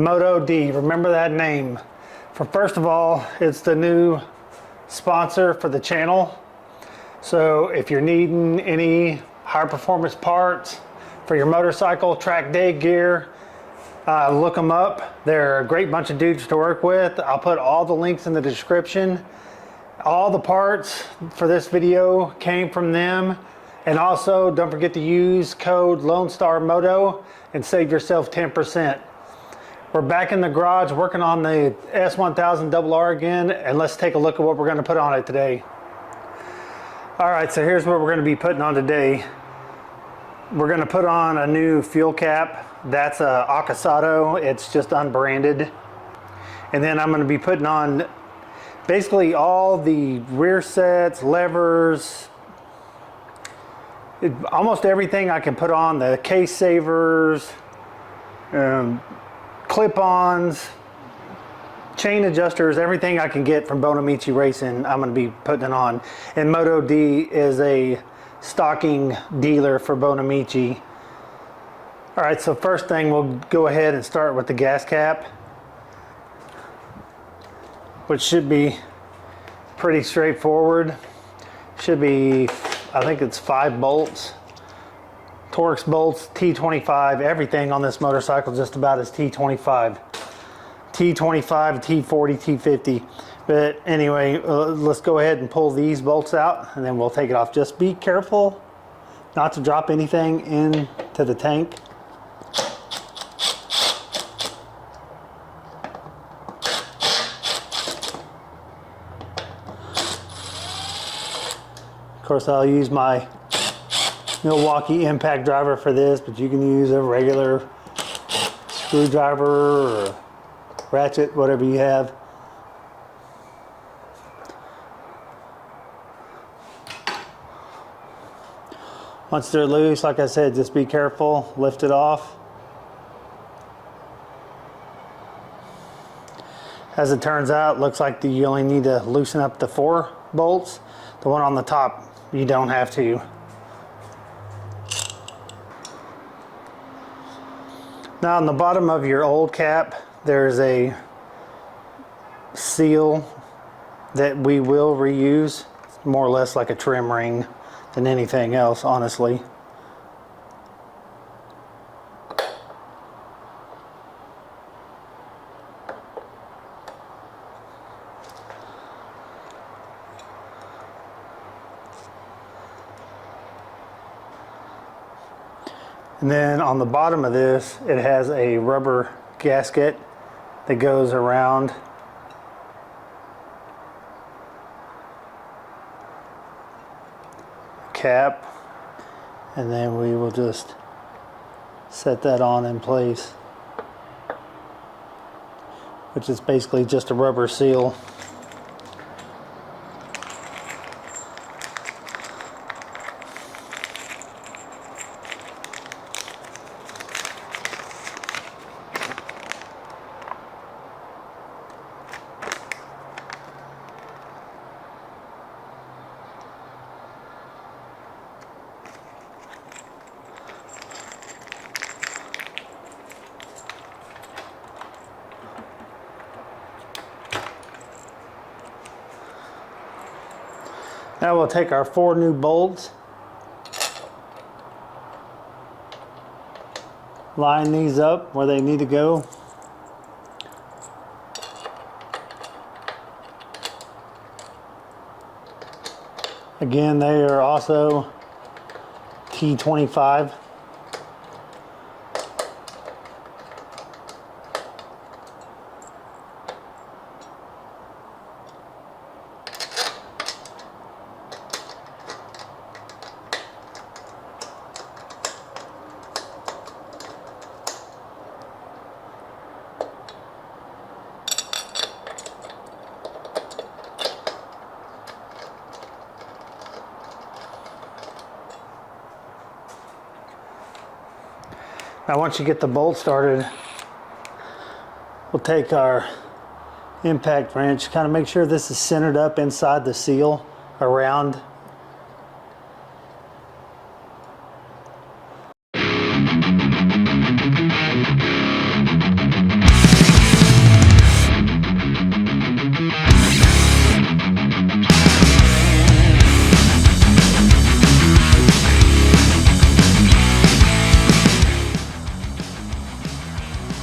Moto D. Remember that name. First of all, it's the new sponsor for the channel. So if you're needing any high performance parts for your motorcycle, track day gear, look them up. They're a great bunch of dudes to work with. I'll put all the links in the description. All the parts for this video came from them. And also don't forget to use code Lone Star Moto and save yourself 10%. We're back in the garage working on the S1000RR again, and let's take a look at what we're going to put on it today. Alright, so here's what we're going to be putting on today. We're going to put on a new fuel cap. That's a Akasato. It's just unbranded. And then I'm going to be putting on basically all the rear sets, levers, almost everything I can put on, the case savers, clip-ons, chain adjusters, everything I can get from Bonamici Racing, I'm going to be putting it on. And Moto D is a stocking dealer for Bonamici. Alright, so first thing, we'll go ahead and start with the gas cap, which should be pretty straightforward. Should be, I think it's 5 bolts. Torx bolts, T25, everything on this motorcycle just about is T25. T25, T40, T50. But anyway, let's go ahead and pull these bolts out and then we'll take it off. Just be careful not to drop anything into the tank. Of course, I'll use my Milwaukee impact driver for this, but you can use a regular screwdriver or ratchet, whatever you have. Once they're loose, like I said, just be careful, lift it off. As it turns out, looks like you only need to loosen up the 4 bolts. The one on the top, you don't have to. Now on the bottom of your old cap, there's a seal that we will reuse. It's more or less like a trim ring than anything else, honestly. And then on the bottom of this, it has a rubber gasket that goes around the cap, and then we will just set that on in place, which is basically just a rubber seal. Now we'll take our 4 new bolts, line these up where they need to go. Again, they are also T25. Now once you get the bolt started, we'll take our impact wrench, kind of make sure this is centered up inside the seal around.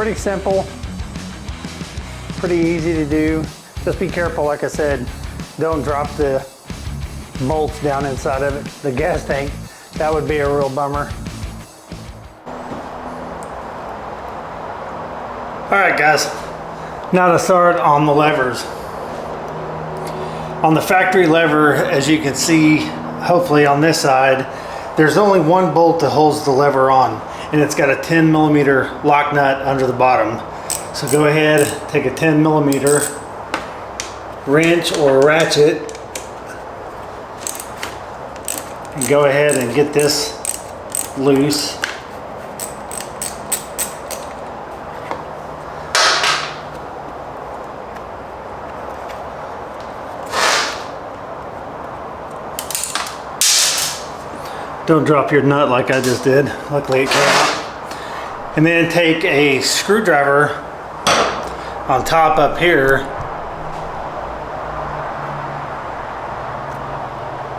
pretty simple, pretty easy to do. Just be careful, like I said, don't drop the bolts down inside of it, the gas tank. That would be a real bummer. All right, guys, now to start on the levers. On the factory lever, as you can see, hopefully on this side, there's only one bolt that holds the lever on, and it's got a 10mm lock nut under the bottom. So go ahead, take a 10mm wrench or ratchet, and go ahead and get this loose. Don't drop your nut like I just did. Luckily it came out. And then take a screwdriver on top up here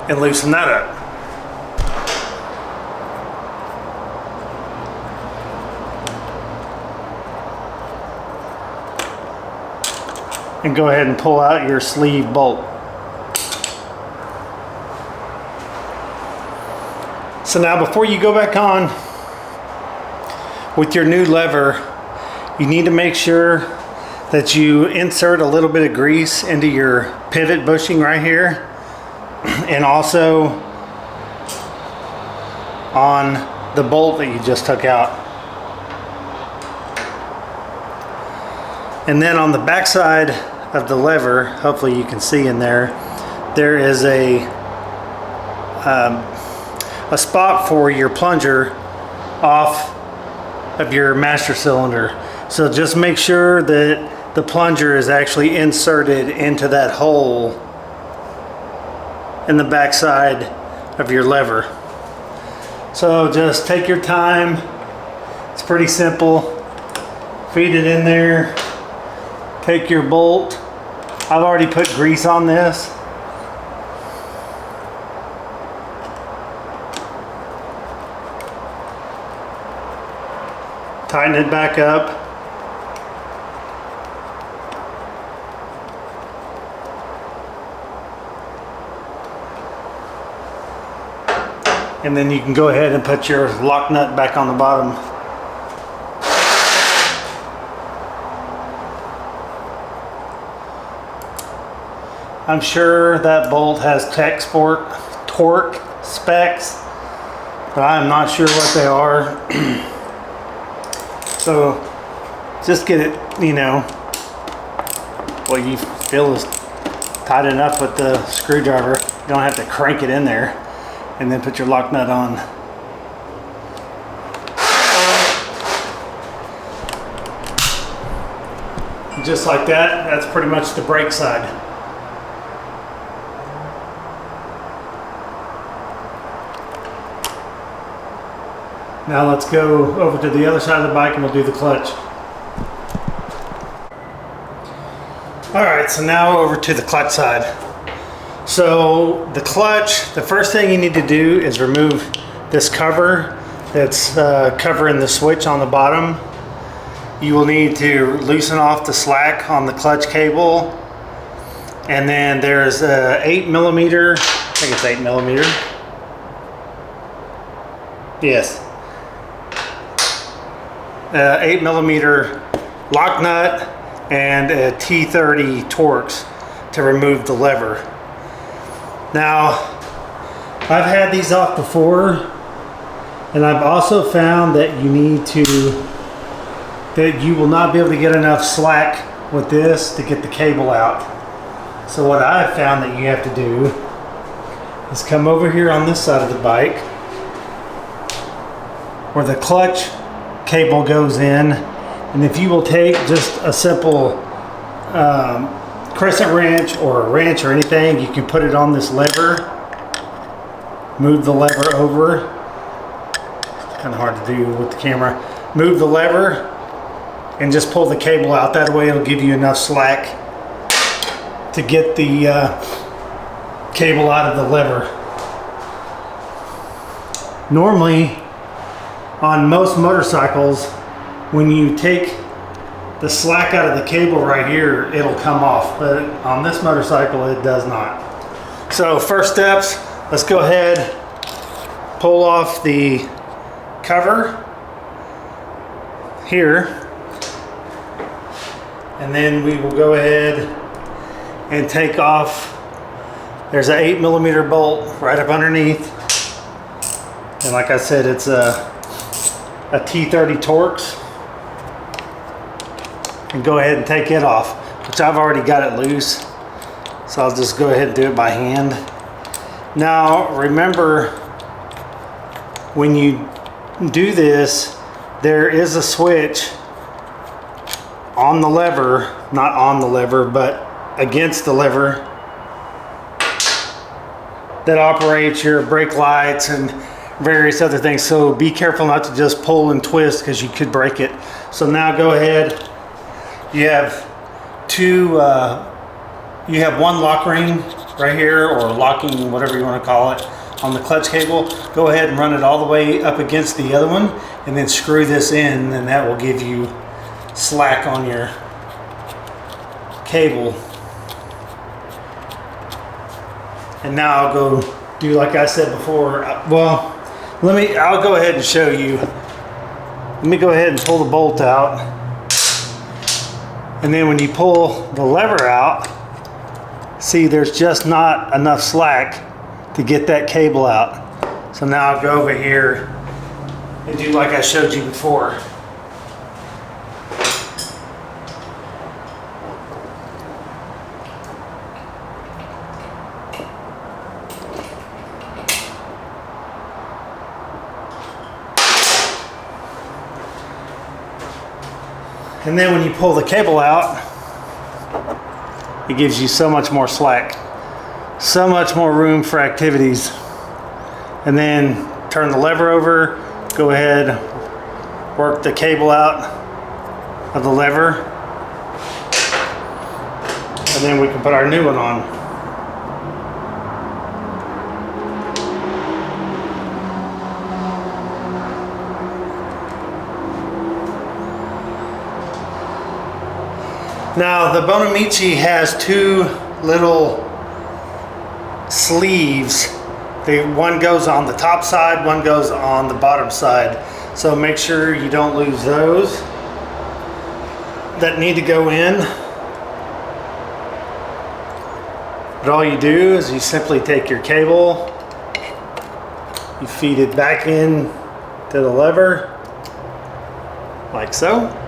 and loosen that up. And go ahead and pull out your sleeve bolt. So now before you go back on with your new lever, you need to make sure that you insert a little bit of grease into your pivot bushing right here, and also on the bolt that you just took out. And then on the back side of the lever, hopefully you can see in there, there is a spot for your plunger off of your master cylinder. So just make sure that the plunger is actually inserted into that hole in the back side of your lever. So just take your time. It's pretty simple. Feed it in there. Take your bolt. I've already put grease on this. Tighten it back up. And then you can go ahead and put your lock nut back on the bottom. I'm sure that bolt has torque specs, but I'm not sure what they are. So just get it, you know, what you feel is tight enough with the screwdriver. You don't have to crank it in there, and then put your lock nut on. Just like that, that's pretty much the brake side. Now let's go over to the other side of the bike and we'll do the clutch. Alright, so now over to the clutch side. So the clutch, the first thing you need to do is remove this cover that's covering the switch on the bottom. You will need to loosen off the slack on the clutch cable. And then there's a 8mm, I think it's 8mm. Yes. 8mm lock nut and a T30 Torx to remove the lever. Now, I've had these off before, and I've also found that you will not be able to get enough slack with this to get the cable out. So what I've found that you have to do is come over here on this side of the bike where the clutch cable goes in, and if you will take just a simple crescent wrench or a wrench or anything, you can put it on this lever, move the lever over. It's kind of hard to do with the camera. Move the lever and just pull the cable out. That way it'll give you enough slack to get the cable out of the lever. Normally on most motorcycles, when you take the slack out of the cable right here, it'll come off, but on this motorcycle it does not. So first steps, let's go ahead, pull off the cover here, and then we will go ahead and take off. There's an 8mm bolt right up underneath, and like I said, it's a T30 Torx. And go ahead and take it off, which I've already got it loose, so I'll just go ahead and do it by hand. Now remember, when you do this, there is a switch on the lever, not on the lever, but against the lever, that operates your brake lights and various other things. So be careful not to just pull and twist, because you could break it. So now go ahead. You have you have one lock ring right here, or locking, whatever you want to call it, on the clutch cable. Go ahead and run it all the way up against the other one, and then screw this in, and that will give you slack on your cable. And now I'll go do like I said before. Well, I'll go ahead and show you. Let me go ahead and pull the bolt out. And then when you pull the lever out, see, there's just not enough slack to get that cable out. So now I'll go over here and do like I showed you before. And then when you pull the cable out, it gives you so much more slack, so much more room for activities. And then turn the lever over, go ahead, work the cable out of the lever, and then we can put our new one on. Now the Bonamici has two little sleeves. One goes on the top side, one goes on the bottom side. So make sure you don't lose those that need to go in. But all you do is you simply take your cable, you feed it back in to the lever, like so.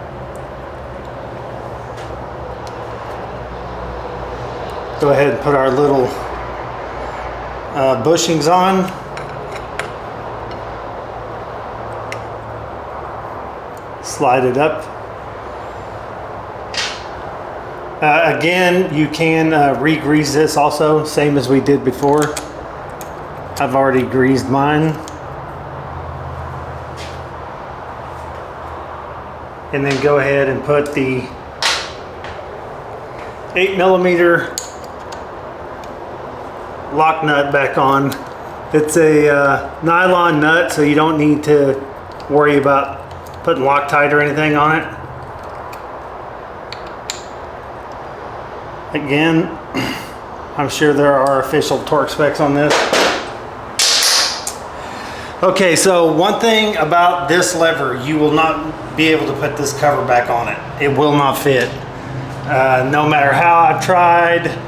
Go ahead and put our little bushings on. Slide it up. Again, you can re-grease this also, same as we did before. I've already greased mine. And then go ahead and put the 8mm lock nut back on. It's a nylon nut, so you don't need to worry about putting Loctite or anything on it. Again, I'm sure there are official torque specs on this. Okay, so one thing about this lever, you will not be able to put this cover back on it. It will not fit. No matter how I've tried,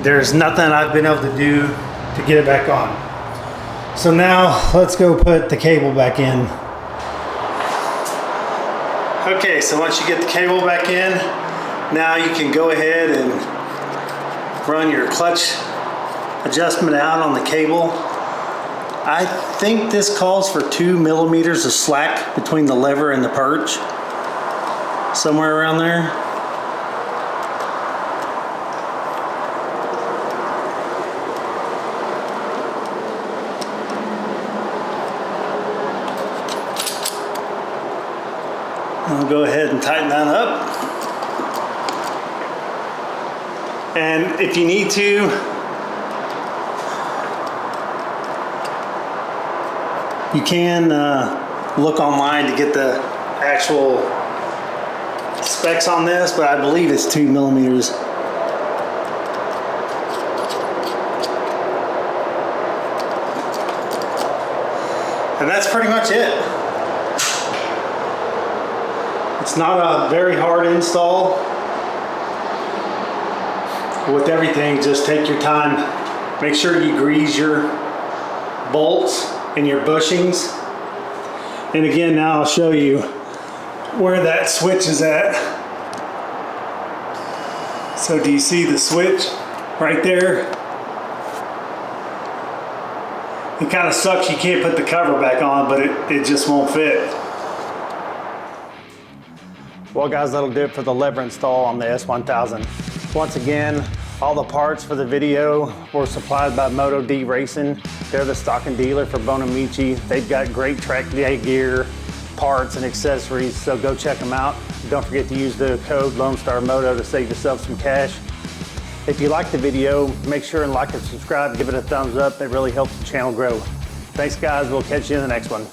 there's nothing I've been able to do to get it back on. So now let's go put the cable back in. Okay, so once you get the cable back in, now you can go ahead and run your clutch adjustment out on the cable. I think this calls for 2 millimeters of slack between the lever and the perch, somewhere around there. I'll go ahead and tighten that up. And if you need to, you can look online to get the actual specs on this, but I believe it's 2 millimeters. And that's pretty much it. It's not a very hard install. With everything, just take your time. Make sure you grease your bolts and your bushings. And again, now I'll show you where that switch is at. So do you see the switch right there? It kind of sucks you can't put the cover back on, but it just won't fit. Well guys, that'll do it for the lever install on the S1000. Once again, all the parts for the video were supplied by Motodracing. They're the stocking dealer for Bonamici. They've got great track day gear, parts and accessories, so go check them out. Don't forget to use the code LoneStarMoto to save yourself some cash. If you like the video, make sure and like and subscribe, give it a thumbs up. It really helps the channel grow. Thanks guys, we'll catch you in the next one.